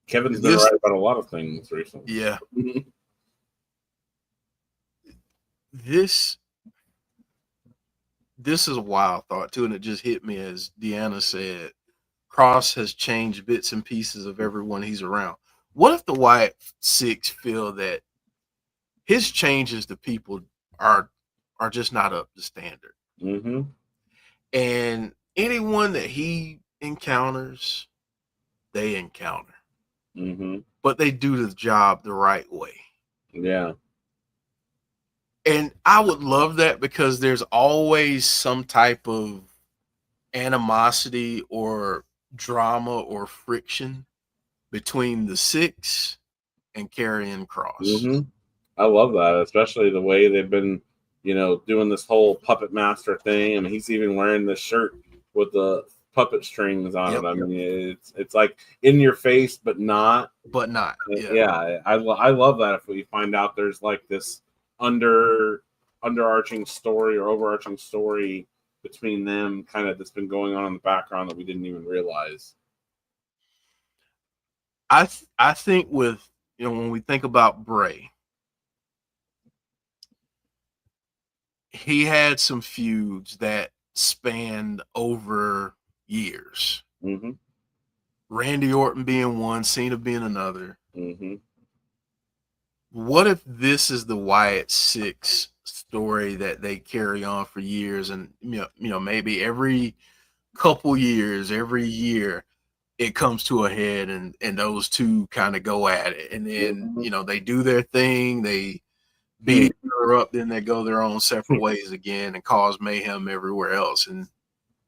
Kevin's been right about a lot of things recently. Yeah. This is a wild thought too, and it just hit me as Deanna said. Cross has changed bits and pieces of everyone he's around. What if the Wyatt Sicks feel that his changes to people are just not up to standard? And anyone that he encounters, they encounter. But they do the job the right way. Yeah. And I would love that because there's always some type of animosity or drama or friction between the Sicks and Karrion Kross. I love that, especially the way they've been, doing this whole puppet master thing. I mean, he's even wearing this shirt with the puppet strings on it. I mean, it's like in your face, but not. Yeah, I love that. If we find out there's like this underarching story or overarching story between them, kind of that's been going on in the background that we didn't even realize. I think with when we think about Bray, he had some feuds that spanned over years. Mm-hmm. Randy Orton being one, Cena being another. Mm-hmm. What if this is the Wyatt Sicks story that they carry on for years, and maybe every couple years, every year, it comes to a head, and those two kind of go at it, and then they do their thing, they beat each other up, then they go their own separate ways again and cause mayhem everywhere else, and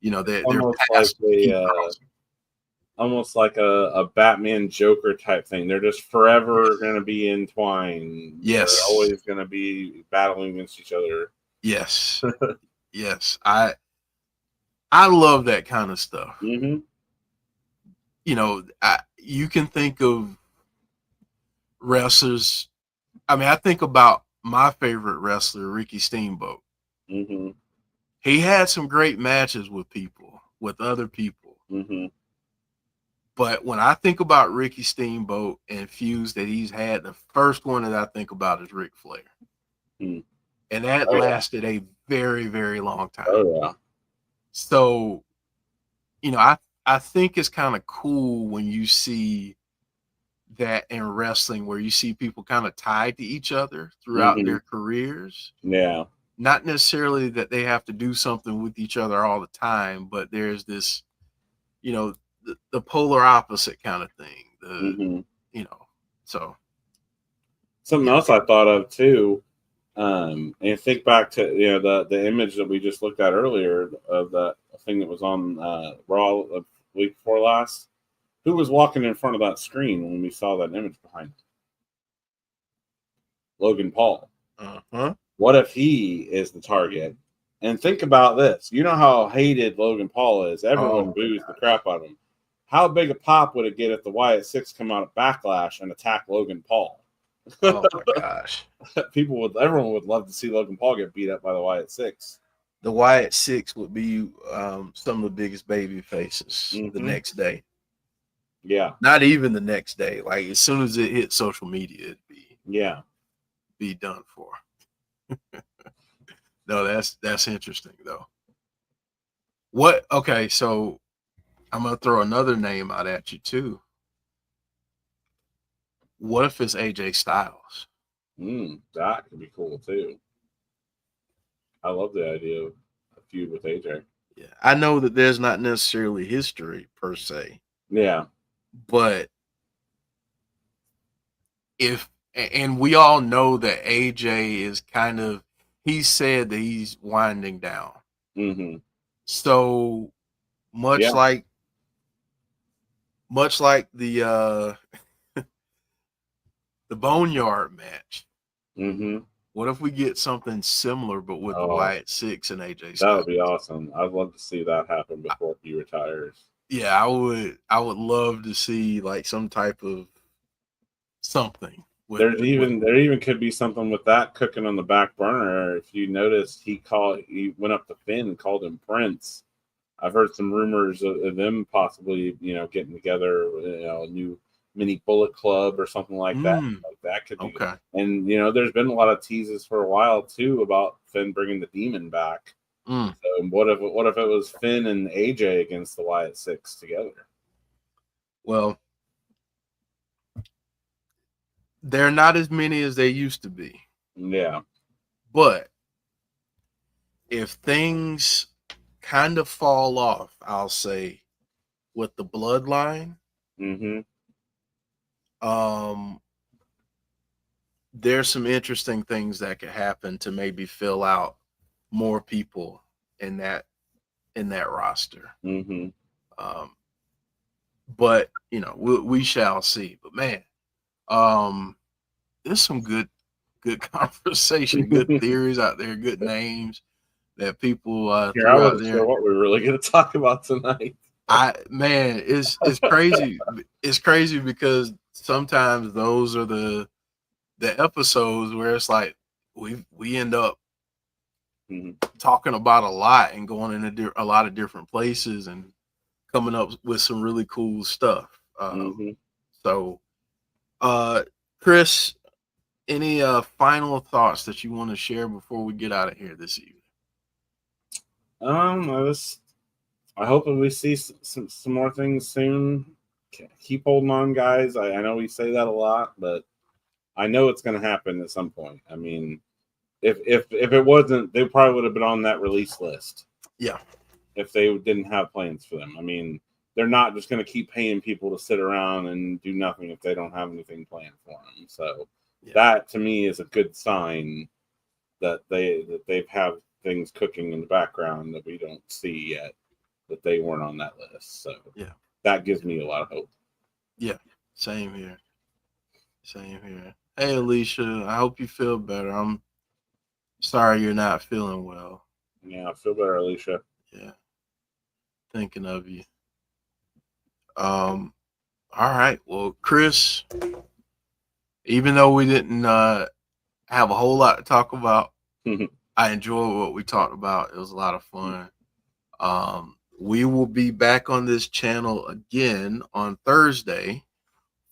they're almost like a Batman Joker type thing. They're just forever going to be entwined. Yes, they're always going to be battling against each other. Yes, yes, I love that kind of stuff. Mm-hmm. You can think of wrestlers. I mean, I think about my favorite wrestler, Ricky Steamboat. Mm-hmm. He had some great matches with other people. Mm-hmm. But when I think about Ricky Steamboat and feuds that he's had, the first one that I think about is Ric Flair. Mm. And that lasted a very, very long time. Oh, yeah. So, I think it's kind of cool when you see that in wrestling, where you see people kind of tied to each other throughout their careers. Yeah. Not necessarily that they have to do something with each other all the time, but there's this, the polar opposite kind of thing. So something else I thought of too, and think back to the image that we just looked at earlier of that thing that was on Raw the week before last. Who was walking in front of that screen when we saw that image behind it? Logan Paul. Uh-huh. What if he is the target? And think about this. You know how hated Logan Paul is. Everyone boos the crap out of him. How big a pop would it get if the Wyatt Sicks come out of Backlash and attack Logan Paul? Oh my gosh. Everyone would love to see Logan Paul get beat up by the Wyatt Sicks. The Wyatt Sicks would be some of the biggest baby faces the next day. Yeah. Not even the next day. Like as soon as it hit social media, it'd be done for. No, that's interesting though. Okay, so I'm gonna throw another name out at you too. What if it's AJ Styles? That could be cool too. I love the idea of a feud with AJ. Yeah, I know that there's not necessarily history per se. Yeah, but and we all know that AJ is kind of, he said that he's winding down. Mm-hmm. So much like the the Boneyard match. Mm-hmm. What if we get something similar, but with the Wyatt Sicks and AJ Styles? That would be awesome. I'd love to see that happen before he retires. Yeah, I would love to see like some type of something. There even could be something with that cooking on the back burner. If you notice, he went up to Finn and called him Prince. I've heard some rumors of them possibly, getting together, a new mini Bullet Club or something like that. Like that could be okay. And there's been a lot of teases for a while too about Finn bringing the Demon back. So what if it was Finn and AJ against the Wyatt Sicks together? Well, they're not as many as they used to be. Yeah. But if things kind of fall off, I'll say, with the bloodline, there's some interesting things that could happen to maybe fill out more people in that roster. But we shall see. But man, there's some good conversation, good theories out there, good names that people Here, I wasn't sure what we're really going to talk about tonight. It's crazy. It's crazy because sometimes those are the episodes where it's like we end up talking about a lot and going into a lot of different places and coming up with some really cool stuff. So, Chris, any final thoughts that you want to share before we get out of here this evening? I hope that we see some more things soon. Keep holding on, guys. I know we say that a lot, but I know it's going to happen at some point. I mean, if it wasn't, they probably would have been on that release list. Yeah. If they didn't have plans for them. I mean, they're not just going to keep paying people to sit around and do nothing if they don't have anything planned for them. So that to me is a good sign that they've have things cooking in the background that we don't see yet, that they weren't on that list. So that gives me a lot of hope. Yeah, same here. Same here. Hey, Alicia, I hope you feel better. I'm sorry you're not feeling well. Yeah, I feel better, Alicia. Yeah, thinking of you. All right. Well, Chris, even though we didn't have a whole lot to talk about, I enjoyed what we talked about. It was a lot of fun. We will be back on this channel again on Thursday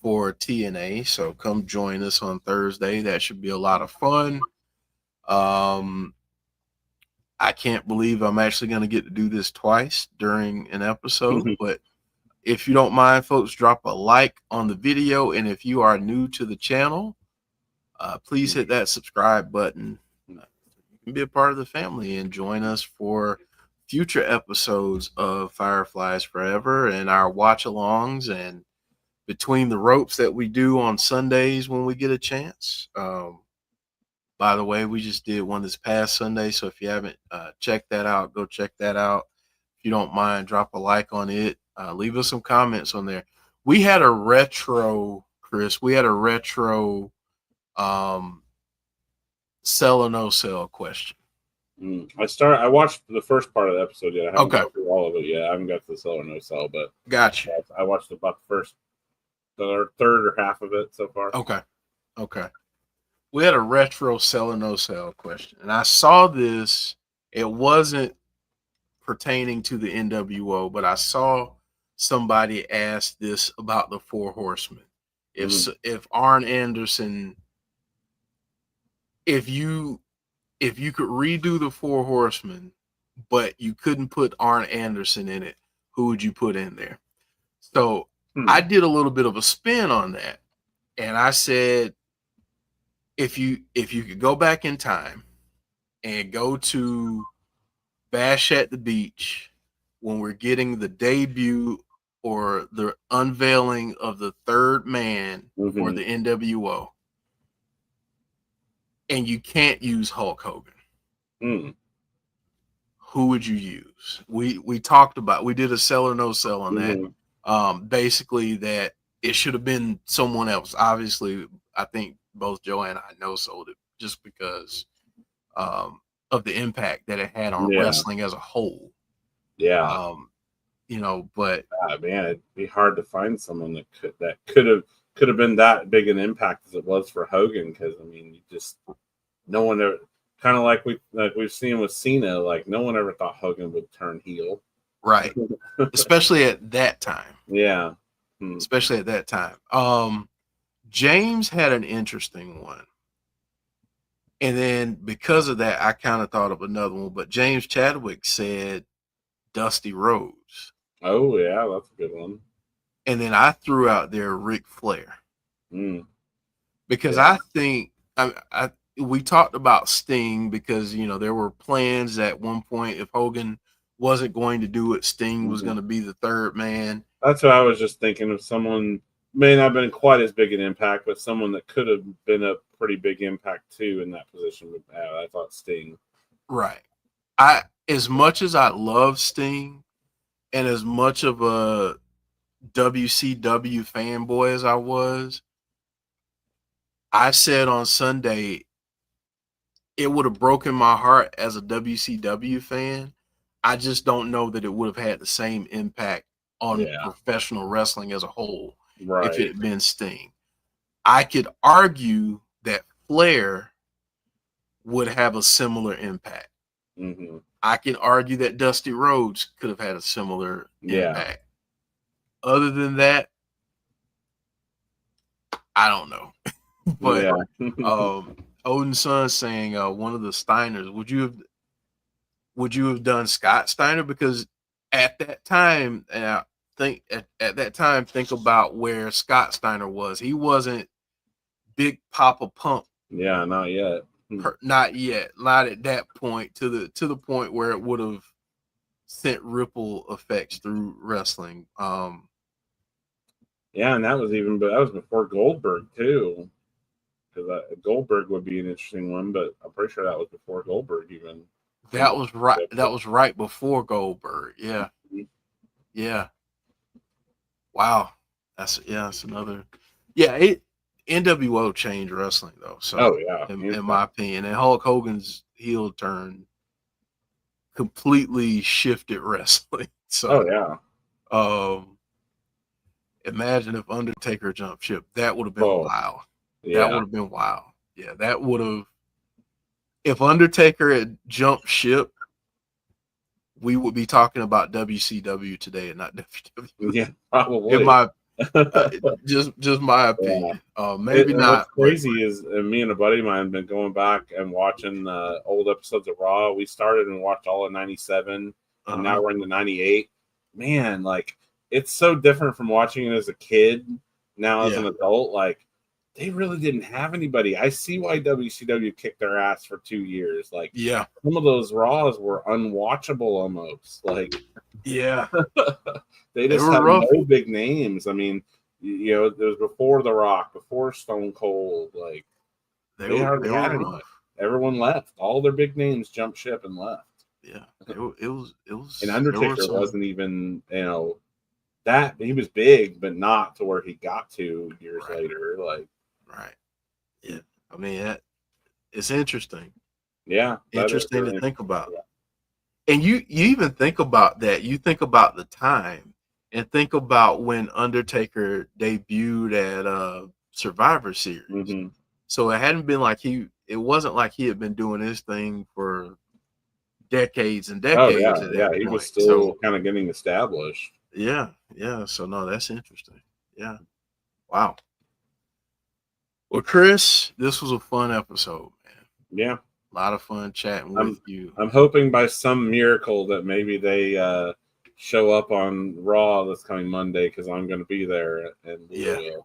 for TNA. So come join us on Thursday. That should be a lot of fun. I can't believe I'm actually going to get to do this twice during an episode, but if you don't mind, folks, drop a like on the video. And if you are new to the channel, please hit that subscribe button. You can be a part of the family and join us for future episodes of Fireflies Forever and our watch-alongs and Between the Ropes that we do on Sundays when we get a chance. By the way, we just did one this past Sunday, so if you haven't checked that out, go check that out. If you don't mind, drop a like on it. Leave us some comments on there. We had a retro, Chris. We had a retro sell or no sell question. I watched the first part of the episode yet. I haven't Okay. got through all of it yet. I haven't got to the sell or no sell, but Gotcha. I watched about the third or half of it so far. Okay. We had a retro sell or no sell question, and I saw this. It wasn't pertaining to the NWO, but I saw somebody ask this about the Four Horsemen. If Arn Anderson, if you could redo the Four Horsemen, but you couldn't put Arn Anderson in it, who would you put in there? So I did a little bit of a spin on that, and I said, if you could go back in time and go to Bash at the Beach when we're getting the debut or the unveiling of the third man for the NWO, and you can't use Hulk Hogan, who would you use? We talked about, we did a sell or no sell on that. Basically that it should have been someone else. Obviously, I think both Joe and I no sold it just because of the impact that it had on wrestling as a whole. Yeah. But man, it'd be hard to find someone that could have been that big an impact as it was for Hogan, because I mean, no one ever, kind of like we've seen with Cena, like no one ever thought Hogan would turn heel, right? Especially at that time. Yeah. Especially at that time. James had an interesting one. And then because of that, I kind of thought of another one. But James Chadwick said Dusty Rhodes. Oh, yeah, that's a good one. And then I threw out there Ric Flair. Because I think we talked about Sting because, there were plans at one point if Hogan wasn't going to do it, Sting was going to be the third man. That's what I was just thinking of. Someone may not have been quite as big an impact, but someone that could have been a pretty big impact too in that position would have. I thought Sting. Right. As much as I love Sting and as much of a WCW fanboy as I was, I said on Sunday it would have broken my heart as a WCW fan. I just don't know that it would have had the same impact on professional wrestling as a whole if it had been Sting. I could argue that Flair would have a similar impact. I can argue that Dusty Rhodes could have had a similar impact. Other than that, I don't know. But Odin Son saying one of the Steiners, would you have done Scott Steiner? Because at that time, and I think at that time, think about where Scott Steiner was. He wasn't Big Papa Pump. Yeah, not yet. Not yet. Not at that point. To the point where it would have sent ripple effects through wrestling. Yeah, and that was before Goldberg too. Because Goldberg would be an interesting one, but I'm pretty sure that was before Goldberg even. That was right. That was right before Goldberg. Yeah. Yeah. Wow. That's another. Yeah. NWO changed wrestling though. So in my opinion, and Hulk Hogan's heel turn completely shifted wrestling. So imagine if Undertaker jumped ship. That would have been wild. Yeah. That would have been wild. Yeah, that would have. If Undertaker had jumped ship, we would be talking about WCW today and not WWE. Yeah, probably. In my just my opinion. Maybe not. What's crazy is me and a buddy of mine have been going back and watching old episodes of Raw. We started and watched all of 97, and now we're in the 98. Man, like it's so different from watching it as a kid now as an adult. Like they really didn't have anybody. I see why WCW kicked their ass for 2 years. Like, some of those Raws were unwatchable almost. Like, they just had no big names. I mean, you know, it was before The Rock, before Stone Cold. Like, they hardly had anyone. Everyone left. All their big names jumped ship and left. Yeah, it was. And Undertaker wasn't even, you know, that he was big, but not to where he got to years later. Like. Right. Yeah. I mean, it's interesting. Yeah. Interesting to think about. And you even think about that. You think about the time and think about when Undertaker debuted at Survivor Series. Mm-hmm. So it hadn't been like it wasn't like he had been doing his thing for decades and decades. Oh, yeah. He was still kind of getting established. Yeah. Yeah. So no, that's interesting. Yeah. Wow. Well, Chris, this was a fun episode, man. Yeah. A lot of fun chatting with you. I'm hoping by some miracle that maybe they show up on Raw this coming Monday because I'm going to be there. And yeah,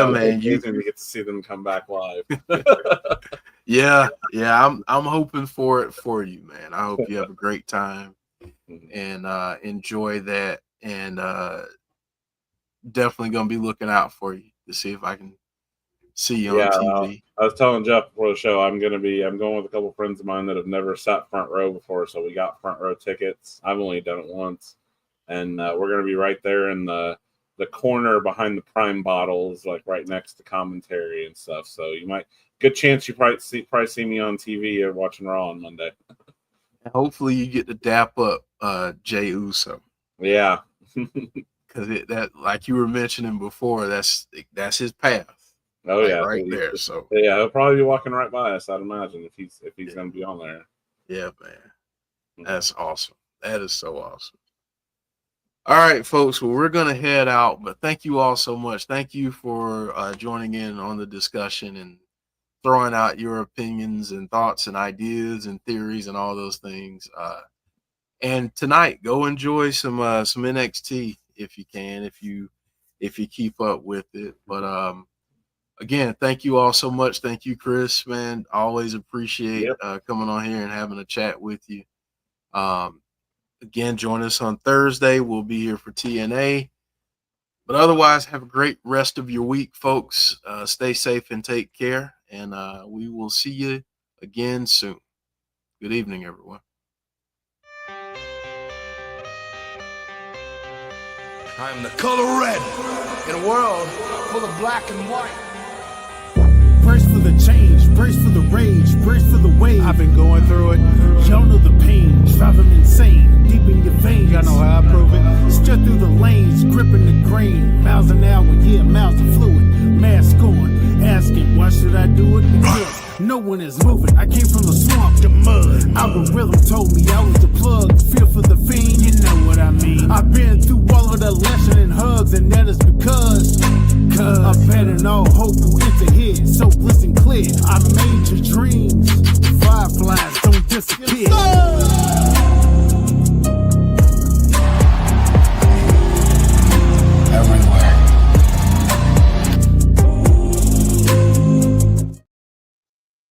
man. You're going to get to see them come back live. Yeah. I'm hoping for it for you, man. I hope you have a great time and enjoy that. And definitely going to be looking out for you to see if I can see you on TV. I was telling Jeff before the show, I'm going with a couple of friends of mine that have never sat front row before, so we got front row tickets. I've only done it once, and we're going to be right there in the corner behind the Prime bottles, like right next to commentary and stuff. So good chance you probably see me on TV or watching Raw on Monday. Hopefully you get to dap up Jey Uso. Yeah, because that, like you were mentioning before, that's his path. Oh yeah, right there. So yeah, he'll probably be walking right by us, I'd imagine, if he's going to be on there. Yeah, man, that's awesome. That is so awesome. All right, folks. Well, we're going to head out, but thank you all so much. Thank you for joining in on the discussion and throwing out your opinions and thoughts and ideas and theories and all those things. And tonight, go enjoy some NXT if you can, if you keep up with it. But again, thank you all so much. Thank you, Chris, man. Always appreciate coming on here and having a chat with you. Again, join us on Thursday. We'll be here for TNA. But otherwise, have a great rest of your week, folks. Stay safe and take care. And we will see you again soon. Good evening, everyone. I'm the color red in a world full of black and white. Brace for the change, brace for the rage, brace for the wave. I've been going through it. Y'all know the pain, driving insane, deep in your veins. Y'all know how I prove it. Strut through the lanes, gripping the grain. Miles an hour, miles of fluid. Mask on, asking, why should I do it? Because no no one is moving. I came from the swamp, the mud. Algorithm told me I was the plug. Feel for the fiend, you know what I mean. I've been through all of the lesson and hugs, and that is because I bet all hope will enter here. So listen clear, I made your dreams. Fireflies don't disappear.